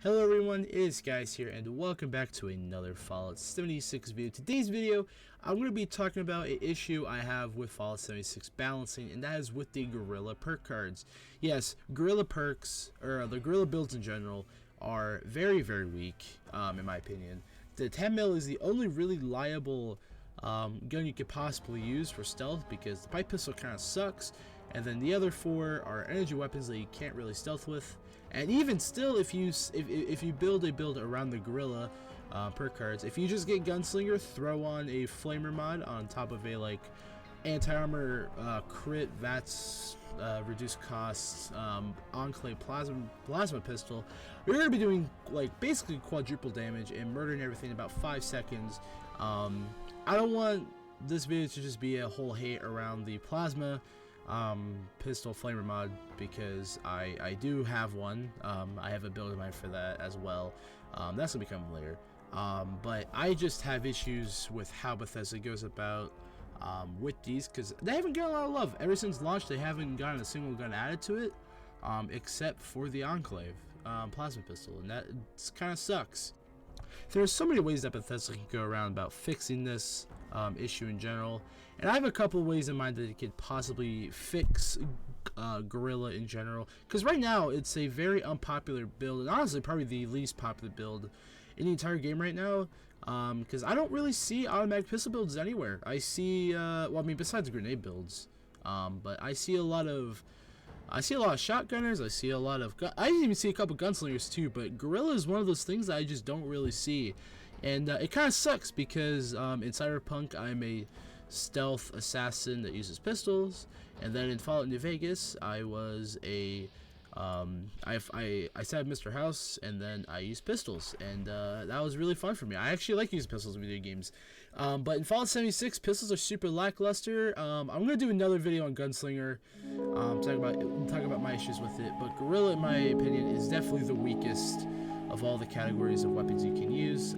Hello everyone, it is Skyz here, and welcome back to another Fallout 76 video. Today's video, I'm going to be talking about an issue I have with Fallout 76 balancing, and that is with the Guerrilla perk cards. Yes, Guerrilla perks, or the Guerrilla builds in general, are very weak, in my opinion. The 10 mil is the only really liable gun you could possibly use for stealth, because the pipe pistol kind of sucks, and then the other four are energy weapons that you can't really stealth with. And even still, if you build a build around the Guerrilla perk cards, if you just get Gunslinger, throw on a Flamer mod on top of a like anti-armor crit, VATS, reduced costs, Enclave plasma pistol, you're gonna be doing like basically quadruple damage and murdering everything in about 5 seconds. I don't want this video to just be a whole hate around the plasma pistol flamer mod, because I do have one. I have a build in mind for that as well. That's gonna be coming later. But I just have issues with how Bethesda goes about with these, because they haven't gotten a lot of love ever since launch. They haven't gotten a single gun added to it, except for the Enclave plasma pistol, and that kind of sucks. There's so many ways that Bethesda can go around about fixing this issue in general, and I have a couple ways in mind that it could possibly fix Guerrilla in general, because right now it's a very unpopular build, and honestly probably the least popular build in the entire game right now, because I don't really see automatic pistol builds anywhere. I see well, I mean, besides grenade builds, but I see a lot of shotgunners. I see a lot of I even see a couple gunslingers too, but Guerrilla is one of those things that I just don't really see, and it kind of sucks, because in Cyberpunk I'm a stealth assassin that uses pistols, and then in Fallout New Vegas I was a I stabbed Mr. House, and then I used pistols, and that was really fun for me. I actually like using pistols in video games, but in Fallout 76 pistols are super lackluster. I'm gonna do another video on Gunslinger, talk about my issues with it, but Guerrilla, in my opinion, is definitely the weakest of all the categories of weapons you can use.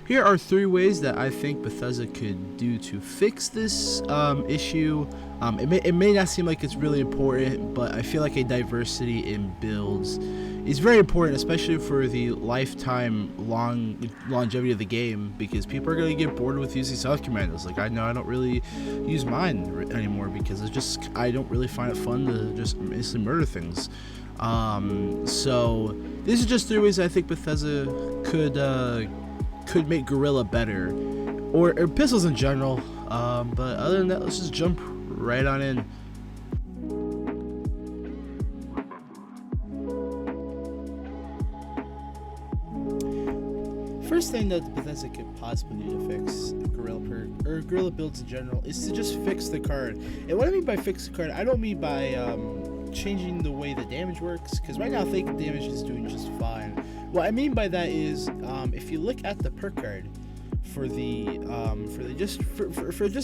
Here are 3 ways that I think Bethesda could do to fix this issue. It may not seem like it's really important, but I feel like a diversity in builds is very important, especially for the lifetime longevity of the game, because people are going to get bored with using stealth commandos. Like, I know I don't really use mine anymore, because it's just, I don't really find it fun to just instantly murder things. So these are just 3 ways I think Bethesda could make Guerrilla better, or pistols in general, but other than that, let's just jump right on in. First thing that Bethesda could possibly do to fix Guerrilla perk, or Guerrilla builds in general, is to just fix the card. And what I mean by fix the card, I don't mean by changing the way the damage works, because right now I think damage is doing just fine. What I mean by that is, if you look at the perk card for just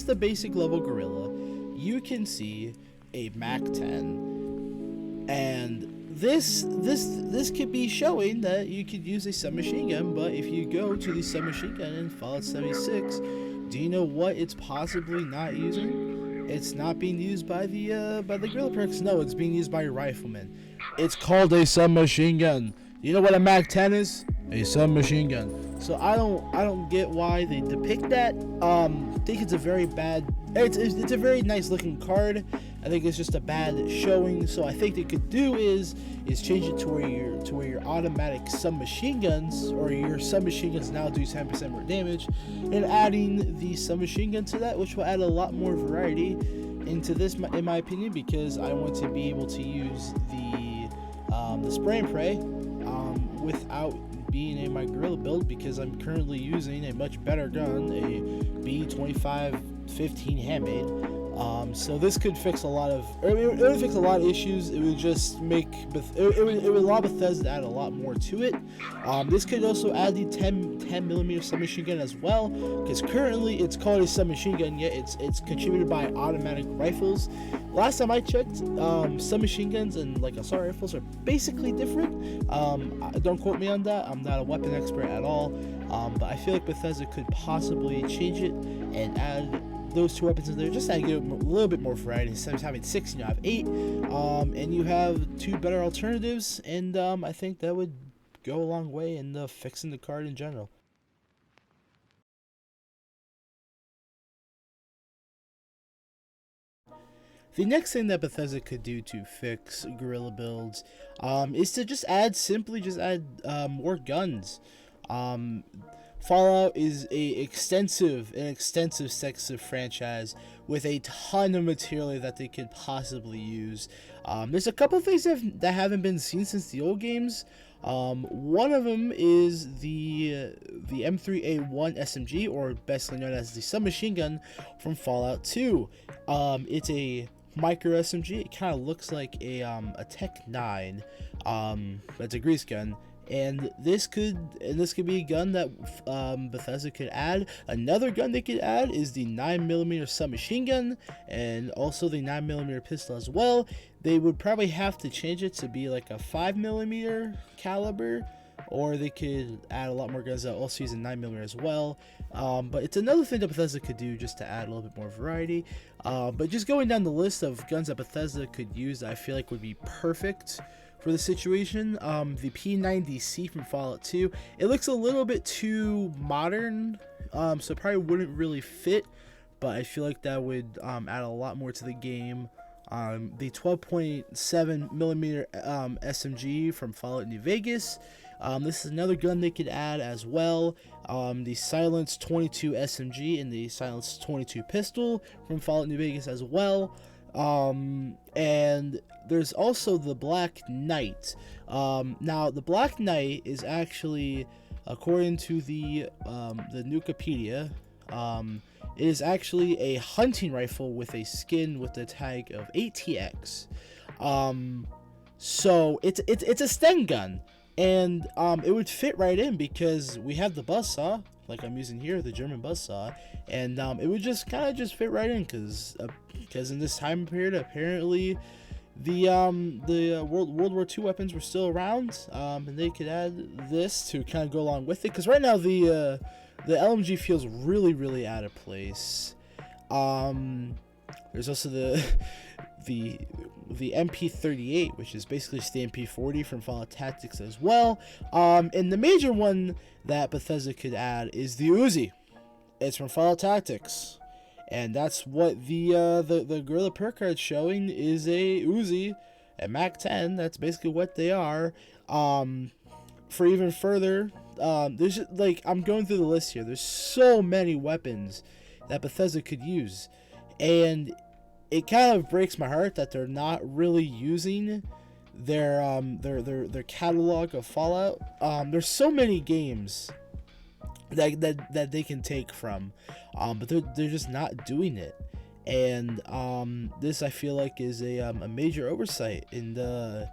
the basic level Guerrilla, you can see a Mac 10, and this could be showing that you could use a submachine gun. But if you go to the submachine gun in Fallout 76, do you know what it's possibly not using? It's not being used by the Guerrilla perks. No, it's being used by a rifleman. It's called a submachine gun. You know what a Mac 10 is? A submachine gun. So I don't get why they depict that. I think it's a very bad. It's a very nice looking card. I think it's just a bad showing. So I think they could do is change it to where your automatic submachine guns, or your submachine guns now do 10% more damage, and adding the submachine gun to that, which will add a lot more variety into this, in my opinion, because I want to be able to use the spray and pray without being in my Guerrilla build, because I'm currently using a much better gun, a B2515 handmade. So this could fix a lot of, it would fix a lot of issues. It would just make, it would allow Bethesda to add a lot more to it. This could also add the 10mm submachine gun as well, because currently it's called a submachine gun, yet it's contributed by automatic rifles. Last time I checked, submachine guns and like assault rifles are basically different. Don't quote me on that. I'm not a weapon expert at all, but I feel like Bethesda could possibly change it and add those 2 weapons in there, just to give a little bit more variety. Instead of having 6, you have 8, and you have 2 better alternatives, and I think that would go a long way in fixing the card in general. The next thing that Bethesda could do to fix Guerrilla builds is to simply add more guns. Fallout is an extensive sexy franchise with a ton of material that they could possibly use. There's a couple things that haven't been seen since the old games. One of them is the M3A1 SMG, or bestly known as the submachine gun from Fallout 2. It's a micro SMG. It kind of looks like a Tech 9. That's a grease gun. And this could be a gun that Bethesda could add. Another gun they could add is the 9mm submachine gun, and also the 9mm pistol as well. They would probably have to change it to be like a 5mm caliber, or they could add a lot more guns that also use a 9mm as well. But it's another thing that Bethesda could do just to add a little bit more variety. But just going down the list of guns that Bethesda could use that I feel like would be perfect for the situation, the P90C from Fallout 2, it looks a little bit too modern, so probably wouldn't really fit, but I feel like that would add a lot more to the game. The 12.7mm SMG from Fallout New Vegas, this is another gun they could add as well. The Silence 22 SMG and the Silence 22 pistol from Fallout New Vegas as well. And there's also the Black Knight. Now the Black Knight is actually, according to the Nukipedia, it is actually a hunting rifle with a skin with the tag of ATX. So it's a Sten gun, and it would fit right in because we have the buzzsaw, like I'm using here, the German buzzsaw, and it would just kind of fit right in because in this time period apparently the World War II weapons were still around, and they could add this to kind of go along with it, because right now the LMG feels really out of place. There's also the MP38, which is basically the MP40 from Fallout Tactics as well. And the major one that Bethesda could add is the Uzi. It's from Fallout Tactics, and that's what the Guerrilla perk card showing is a Uzi at Mac 10. That's basically what they are. For even further, there's just, like, I'm going through the list here. There's so many weapons that Bethesda could use, and it kind of breaks my heart that they're not really using their catalog of Fallout. There's so many games that they can take from, but they're just not doing it. And this, I feel like, is a major oversight in the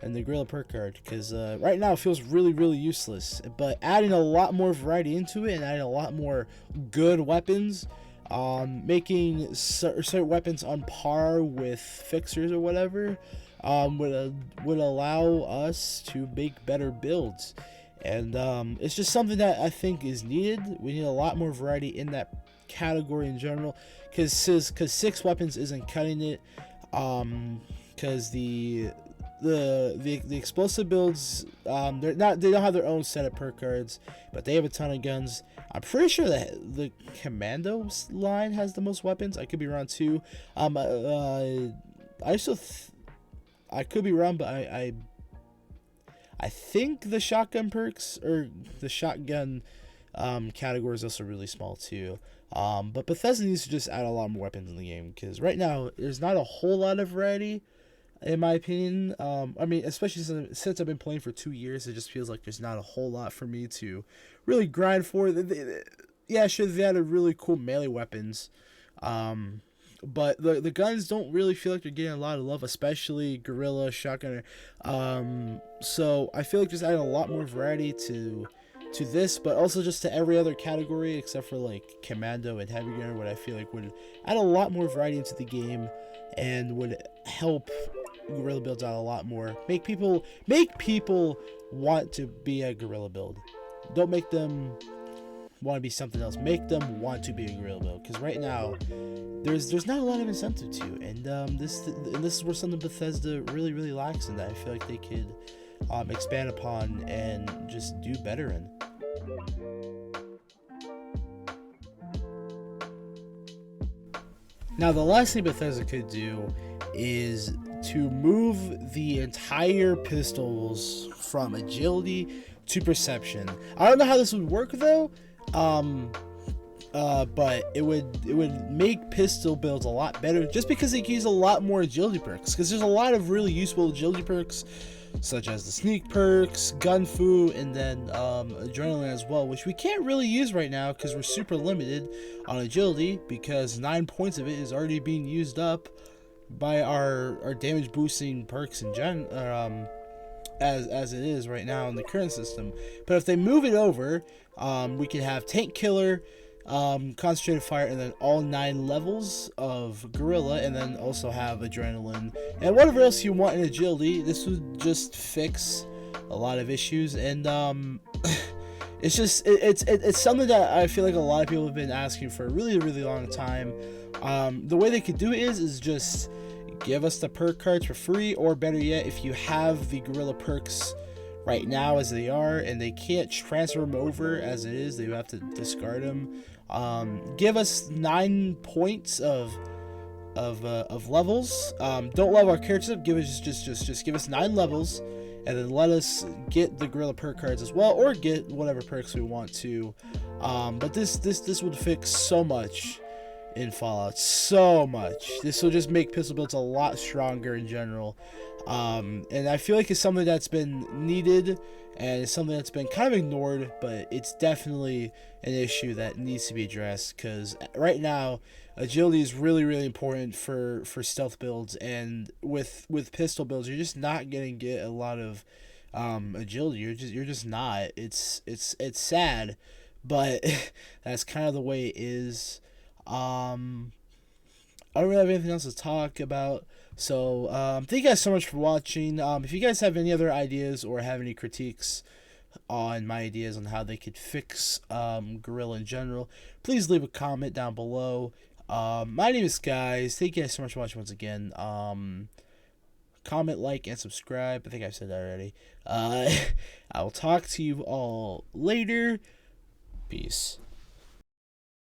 Guerrilla perk card, because right now it feels really useless. But adding a lot more variety into it and adding a lot more good weapons, making certain weapons on par with fixers or whatever, would allow us to make better builds. And it's just something that I think is needed. We need a lot more variety in that category in general, because 6 weapons isn't cutting it. Because the explosive builds, they don't have their own set of perk cards, but they have a ton of guns. I'm pretty sure that the Commandos line has the most weapons. I could be wrong too. I could be wrong, but I think the shotgun perks, or the shotgun category, is also really small too. But Bethesda needs to just add a lot more weapons in the game, because right now there's not a whole lot of variety, in my opinion. I mean, especially since I've been playing for 2 years, it just feels like there's not a whole lot for me to really grind for. Yeah, sure, they added really cool melee weapons, but the guns don't really feel like they're getting a lot of love, especially Guerrilla, Shotgunner. So I feel like just adding a lot more variety to this, but also just to every other category except for like Commando and Heavy Gunner, what I feel like would add a lot more variety into the game and would help Guerrilla builds out a lot more. Make people want to be a Guerrilla build. Don't make them want to be something else. Make them want to be a Guerrilla build, because right now there's not a lot of incentive to, and this is where something Bethesda really lacks in that I feel like they could expand upon and just do better in. Now, the last thing Bethesda could do is to move the entire pistols from agility to perception. I don't know how this would work though, but it would make pistol builds a lot better just because they can use a lot more agility perks. Because there's a lot of really useful agility perks, such as the sneak perks, gun fu, and then adrenaline as well, which we can't really use right now because we're super limited on agility because 9 points of it is already being used up by our damage boosting perks in as it is right now in the current system. But if they move it over, we can have tank killer, concentrated fire, and then all 9 levels of Guerrilla, and then also have adrenaline and whatever else you want in agility. This would just fix a lot of issues, and it's just it's something that I feel like a lot of people have been asking for a really long time. The way they could do it is just give us the perk cards for free, or better yet, if you have the Guerrilla perks right now as they are and they can't transfer them over as it is, they have to discard them. Give us 9 points of levels. Don't level our characters up. Give us just give us 9 levels, and then let us get the Guerrilla perk cards as well, or get whatever perks we want to. But this would fix so much in Fallout, so much. This will just make pistol builds a lot stronger in general. And I feel like it's something that's been needed, and it's something that's been kind of ignored, but it's definitely an issue that needs to be addressed, because right now agility is really important for stealth builds, and with pistol builds you're just not gonna get a lot of agility. You're just not. It's sad, but that's kind of the way it is. I don't really have anything else to talk about. So, thank you guys so much for watching. If you guys have any other ideas or have any critiques on my ideas on how they could fix Guerrilla in general, please leave a comment down below. My name is Skyz. Thank you guys so much for watching once again. Comment, like, and subscribe. I think I've said that already. I will talk to you all later. Peace.